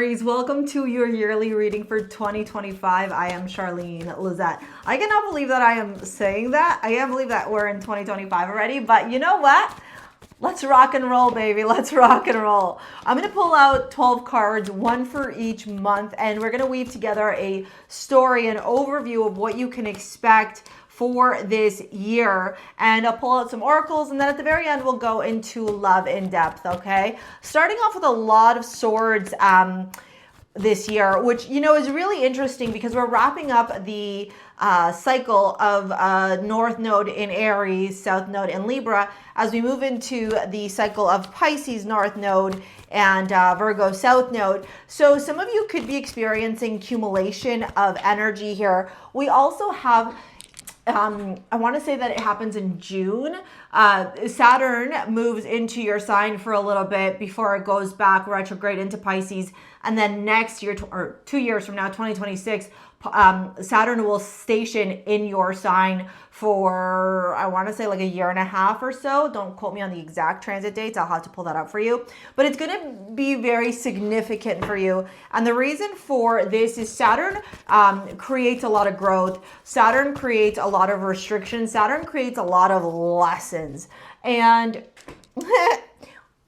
Aries, welcome to your yearly reading for 2025. I am Charlene Lizette. I cannot believe that I am saying that. I can't believe that we're in 2025 already, but you know what? Let's rock and roll, baby. Let's rock and roll. I'm going to pull out 12 cards, one for each month, and we're going to weave together a story, an overview of what you can expect for this year, and I'll pull out some oracles, and then at the very end we'll go into love in depth. Okay, starting off with a lot of swords this year, which is really interesting because we're wrapping up the cycle of North Node in Aries, South Node in Libra, as we move into the cycle of Pisces North Node and Virgo South Node. So some of you could be experiencing accumulation of energy here. We also have I want to say that it happens in June. Saturn moves into your sign for a little bit before it goes back retrograde into Pisces. And then next year, or 2 years from now, 2026, Saturn will station in your sign for, I want to say like a year and a half or so. Don't quote me on the exact transit dates. I'll have to pull that up for you. But it's going to be very significant for you. And the reason for this is Saturn creates a lot of growth. Saturn creates a lot of restrictions. Saturn creates a lot of lessons. And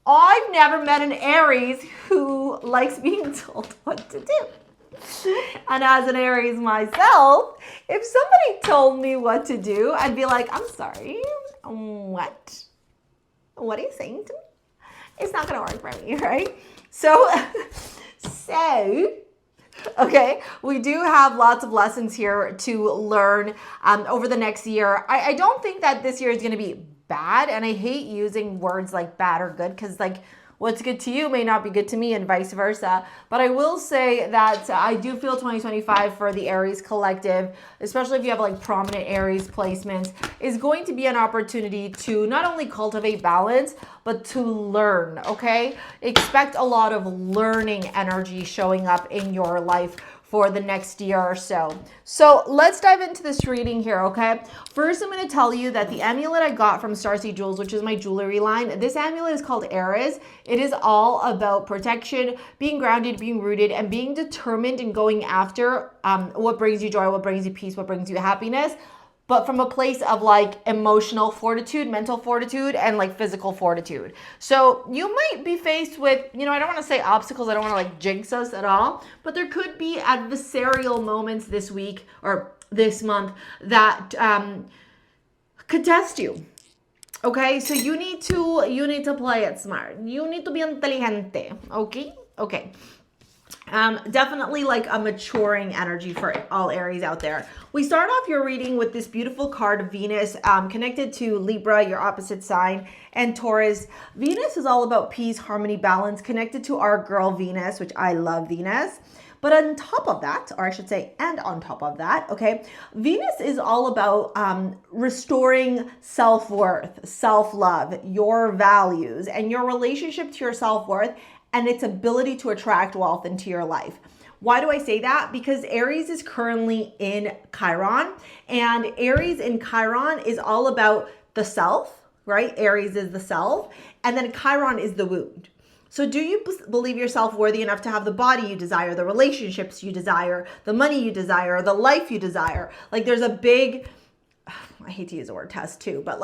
I've never met an Aries who likes being told what to do. And as an Aries myself, if somebody told me what to do, I'd be like, I'm sorry, what? What are you saying to me? It's not going to work for me, right? So, okay, we do have lots of lessons here to learn over the next year. I don't think that this year is going to be bad, and I hate using words like bad or good because what's good to you may not be good to me and vice versa. But I will say that I do feel 2025 for the Aries collective, especially if you have prominent Aries placements, is going to be an opportunity to not only cultivate balance, but to learn, okay? Expect a lot of learning energy showing up in your life for the next year or so. So let's dive into this reading here, okay? First, I'm going to tell you that the amulet I got from StarSea Jewels, which is my jewelry line, this amulet is called ARIES. It is all about protection, being grounded, being rooted, and being determined in going after what brings you joy, what brings you peace, what brings you happiness, but from a place of emotional fortitude, mental fortitude, and physical fortitude. So you might be faced with, I don't want to say obstacles, I don't want to jinx us at all, but there could be adversarial moments this week or this month that could test you. Okay, so you need to play it smart. You need to be inteligente. Okay. Definitely a maturing energy for all Aries out there. We start off your reading with this beautiful card, Venus, connected to Libra, your opposite sign, and Taurus. Venus is all about peace, harmony, balance, connected to our girl Venus, which I love Venus. But on top of that, or I should say, and on top of that, okay, Venus is all about restoring self-worth, self-love, your values, and your relationship to your self-worth and its ability to attract wealth into your life. Why do I say that? Because Aries is currently in Chiron, and Aries in Chiron is all about the self, right? Aries is the self, and then Chiron is the wound. So do you believe yourself worthy enough to have the body you desire, the relationships you desire, the money you desire, the life you desire? There's a big, I hate to use the word test too, but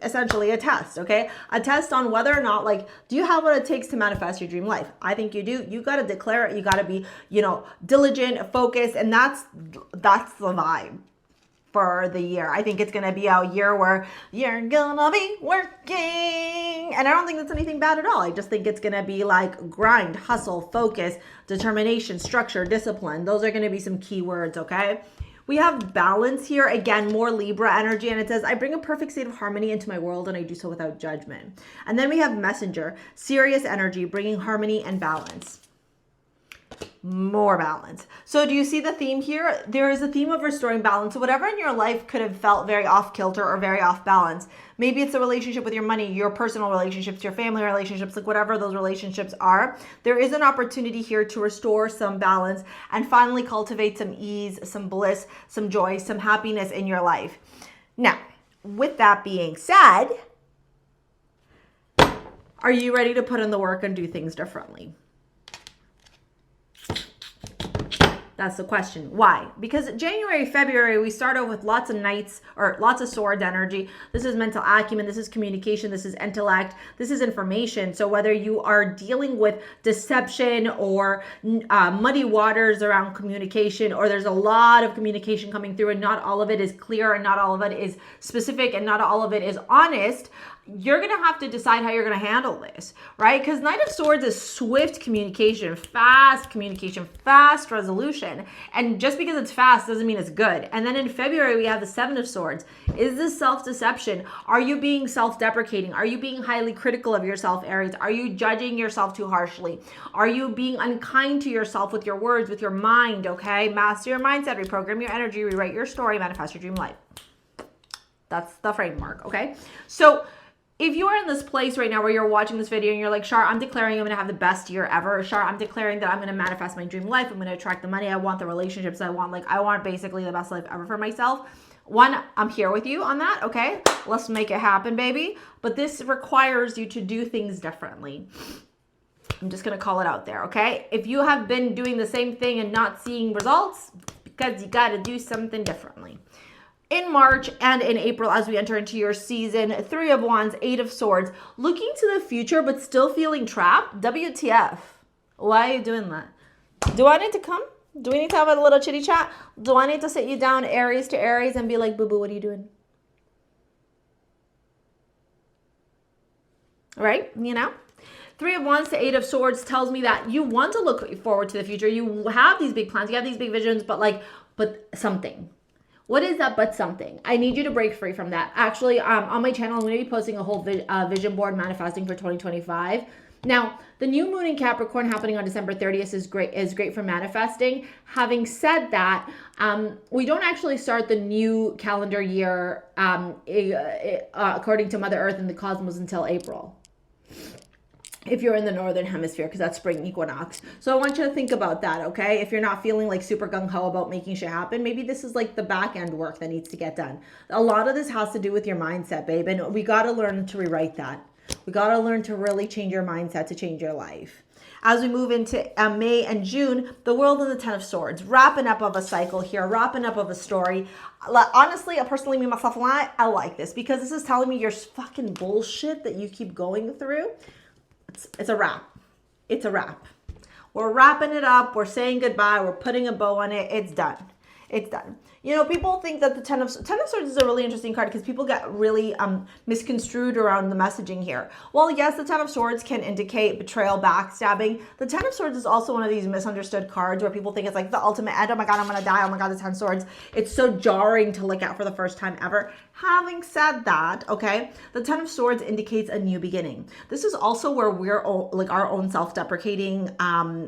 essentially a test, okay? A test on whether or not, do you have what it takes to manifest your dream life? I think you do. You got to declare it. You got to be, diligent, focused, and that's the vibe for the year. I think it's going to be a year where you're going to be working. And I don't think that's anything bad at all. I just think it's going to be grind, hustle, focus, determination, structure, discipline. Those are going to be some key words, okay? We have balance here, again, more Libra energy, and it says, I bring a perfect state of harmony into my world, and I do so without judgment. And then we have messenger, serious energy, bringing harmony and balance. More balance. So do you see the theme here? There is a theme of restoring balance. So whatever in your life could have felt very off kilter or very off balance, maybe it's a relationship with your money, your personal relationships, your family relationships, whatever those relationships are, there is an opportunity here to restore some balance and finally cultivate some ease, some bliss, some joy, some happiness in your life. Now, with that being said, are you ready to put in the work and do things differently? That's the question. Why? Because January, February, we start off with lots of knights or lots of swords energy. This is mental acumen. This is communication. This is intellect. This is information. So whether you are dealing with deception or muddy waters around communication, or there's a lot of communication coming through and not all of it is clear and not all of it is specific and not all of it is honest, you're going to have to decide how you're going to handle this, right? Because Knight of Swords is swift communication, fast resolution. And just because it's fast doesn't mean it's good. And then in February, we have the Seven of Swords. Is this self-deception? Are you being self-deprecating? Are you being highly critical of yourself, Aries? Are you judging yourself too harshly? Are you being unkind to yourself with your words, with your mind, okay? Master your mindset, reprogram your energy, rewrite your story, manifest your dream life. That's the framework, okay? So if you are in this place right now where you're watching this video and you're like, Char, I'm declaring I'm going to have the best year ever. Char, I'm declaring that I'm going to manifest my dream life. I'm going to attract the money I want, the relationships I want. Like, I want basically the best life ever for myself. One, I'm here with you on that, okay? Let's make it happen, baby. But this requires you to do things differently. I'm just going to call it out there, okay? If you have been doing the same thing and not seeing results, because you got to do something differently. In March and in April, as we enter into your season, 3 of Wands, 8 of Swords, looking to the future but still feeling trapped. WTF? Why are you doing that? Do I need to come? Do we need to have a little chitty chat? Do I need to sit you down Aries to Aries and be like, boo-boo, what are you doing? Right? You know? 3 of Wands to 8 of Swords tells me that you want to look forward to the future. You have these big plans. You have these big visions, but something. What is that but something? I need you to break free from that. Actually, on my channel, I'm going to be posting a whole vision board manifesting for 2025. Now, the new moon in Capricorn happening on December 30th is great for manifesting. Having said that, we don't actually start the new calendar year according to Mother Earth and the cosmos until April, if you're in the northern hemisphere, because that's spring equinox. So I want you to think about that, okay? If you're not feeling like super gung-ho about making shit happen, maybe this is like the back end work that needs to get done. A lot of this has to do with your mindset, babe, and we got to learn to rewrite that. We got to learn to really change your mindset to change your life. As we move into May and June, the World and the 10 of Swords, wrapping up of a cycle here, wrapping up of a story. Honestly, personally, me, myself, and I like this because this is telling me your fucking bullshit that you keep going through. It's a wrap. It's a wrap. We're wrapping it up. We're saying goodbye. We're putting a bow on it. It's done. It's done. You know, people think that the 10 of Swords is a really interesting card because people get really misconstrued around the messaging here. Well, yes, the 10 of Swords can indicate betrayal, backstabbing. The 10 of Swords is also one of these misunderstood cards where people think it's like the ultimate end. Oh my God, I'm going to die. Oh my God, the 10 of Swords. It's so jarring to look at for the first time ever. Having said that, okay, the 10 of Swords indicates a new beginning. This is also where we're like our own self-deprecating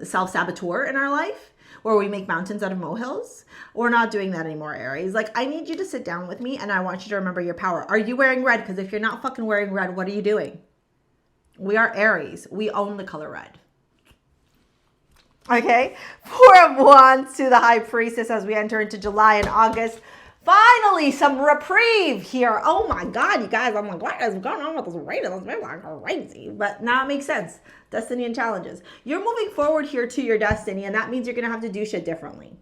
self-saboteur in our life, where we make mountains out of molehills. We're not doing that anymore, Aries. Like, I need you to sit down with me and I want you to remember your power. Are you wearing red? Because if you're not fucking wearing red, what are you doing? We are Aries. We own the color red. Okay? 4 of Wands to the High Priestess as we enter into July and August. Finally, some reprieve here. Oh my God, you guys. I'm like, what is going on with this rain? This is like crazy. But now it makes sense. Destiny and challenges. You're moving forward here to your destiny, and that means you're going to have to do shit differently.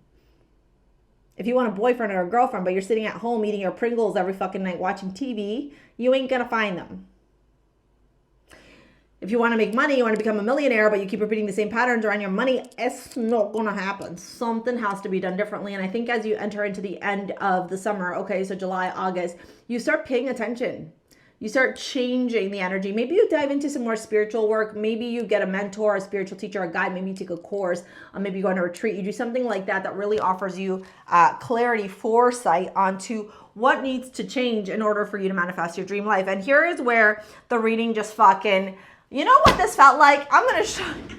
If you want a boyfriend or a girlfriend, but you're sitting at home eating your Pringles every fucking night watching TV, you ain't going to find them. If you want to make money, you want to become a millionaire, but you keep repeating the same patterns around your money, it's not going to happen. Something has to be done differently. And I think as you enter into the end of the summer, okay, so July, August, you start paying attention. You start changing the energy. Maybe you dive into some more spiritual work. Maybe you get a mentor, a spiritual teacher, a guide. Maybe you take a course. Maybe you go on a retreat. You do something like that that really offers you clarity, foresight onto what needs to change in order for you to manifest your dream life. And here is where the reading just fucking... You know what this felt like? I'm going to show you.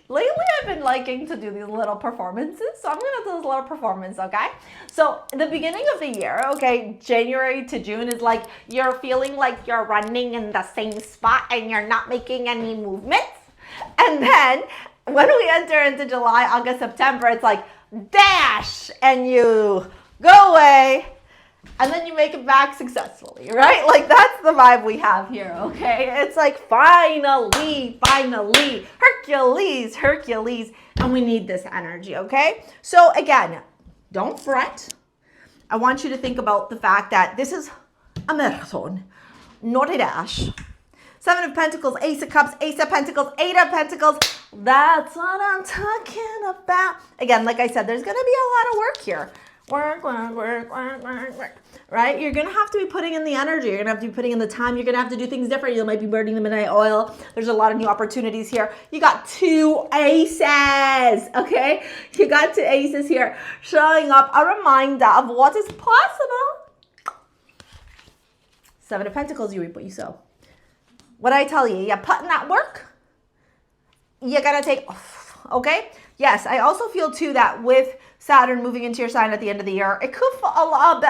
Lately, I've been liking to do these little performances. So I'm going to do this little performance, okay? So the beginning of the year, okay, January to June is like you're feeling like you're running in the same spot and you're not making any movements. And then when we enter into July, August, September, it's like dash and you go away and then you make it back successfully, right? Like that's the vibe we have here, okay? It's like finally, Hercules, and we need this energy, okay? So again, don't fret. I want you to think about the fact that this is a marathon, not a dash. 7 of Pentacles, Ace of Cups, Ace of Pentacles, 8 of Pentacles. That's what I'm talking about. Again, like I said, there's going to be a lot of work here. Work, right? You're going to have to be putting in the energy. You're going to have to be putting in the time. You're going to have to do things different. You might be burning the midnight oil. There's a lot of new opportunities here. You got 2 aces, okay? You got 2 aces here showing up, a reminder of what is possible. 7 of Pentacles, you reap what you sow. What I tell you, you put in that work, you gotta take off, okay? Yes, I also feel too that with Saturn moving into your sign at the end of the year, it could feel a lot,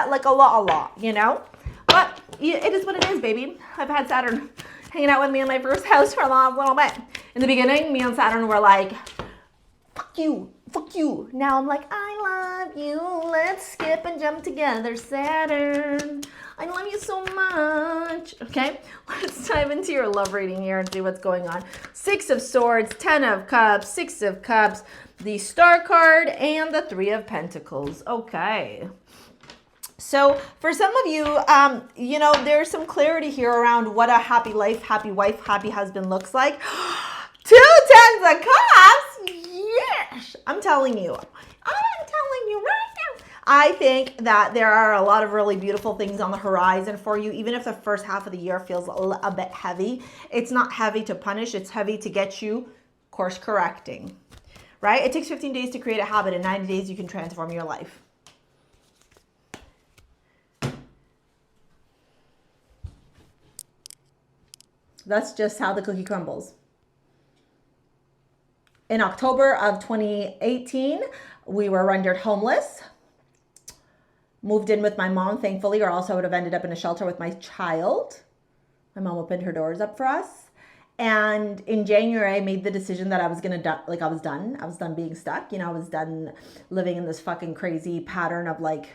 you know? But it is what it is, baby. I've had Saturn hanging out with me in my first house for a little bit. In the beginning, me and Saturn were like, fuck you. Now I'm like, I love you. Let's skip and jump together, Saturn. I love you so much. Okay, let's dive into your love reading here and see what's going on. 6 of Swords, 10 of Cups, 6 of Cups, the Star card, and the 3 of Pentacles. Okay. So for some of you, you know, there's some clarity here around what a happy life, happy wife, happy husband looks like. 2 tens of Cups. Yes, I'm telling you right now. I think that there are a lot of really beautiful things on the horizon for you. Even if the first half of the year feels a bit heavy, it's not heavy to punish. It's heavy to get you course correcting, right? It takes 15 days to create a habit. In 90 days, you can transform your life. That's just how the cookie crumbles. In October of 2018, we were rendered homeless. Moved in with my mom, thankfully, or else I would have ended up in a shelter with my child. My mom opened her doors up for us. And in January, I made the decision that I was going to, I was done. I was done being stuck. You know, I was done living in this fucking crazy pattern of like,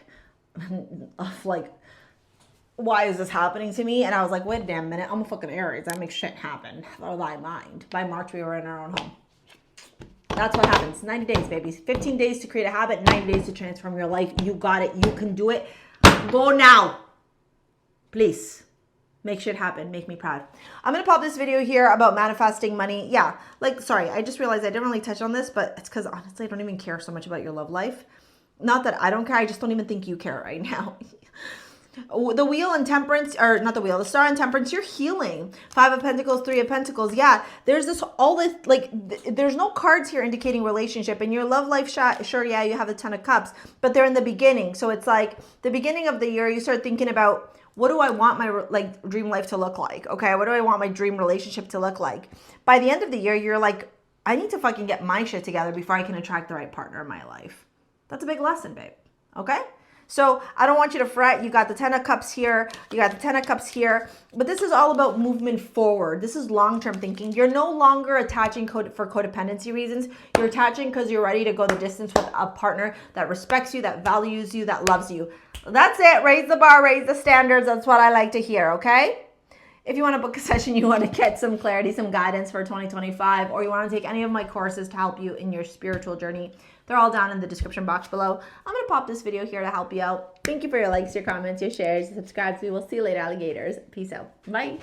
why is this happening to me? And I was like, wait a damn minute. I'm a fucking Aries. I make shit happen. Or thy mind. By March, we were in our own home. That's what happens. 90 days, babies. 15 days to create a habit, 90 days to transform your life. You got it. You can do it. Go now. Please. Make shit happen. Make me proud. I'm going to pop this video here about manifesting money. Yeah. Sorry, I just realized I didn't really touch on this, but it's because honestly, I don't even care so much about your love life. Not that I don't care. I just don't even think you care right now. The wheel and temperance, or not the wheel, the star and temperance, you're healing. 5 of Pentacles, 3 of Pentacles. Yeah, there's there's no cards here indicating relationship. In your love life, sure, yeah, you have the 10 of Cups, but they're in the beginning. So it's like the beginning of the year, you start thinking about, what do I want my dream life to look like? Okay, what do I want my dream relationship to look like? By the end of the year, you're like, I need to fucking get my shit together before I can attract the right partner in my life. That's a big lesson, babe. Okay? So I don't want you to fret. You got the 10 of Cups here. You got the 10 of Cups here. But this is all about movement forward. This is long-term thinking. You're no longer attaching for codependency reasons. You're attaching because you're ready to go the distance with a partner that respects you, that values you, that loves you. That's it. Raise the bar, raise the standards. That's what I like to hear, okay? If you want to book a session, you want to get some clarity, some guidance for 2025, or you want to take any of my courses to help you in your spiritual journey, they're all down in the description box below. I'm going to pop this video here to help you out. Thank you for your likes, your comments, your shares, your subscribes. We will see you later, alligators. Peace out. Bye.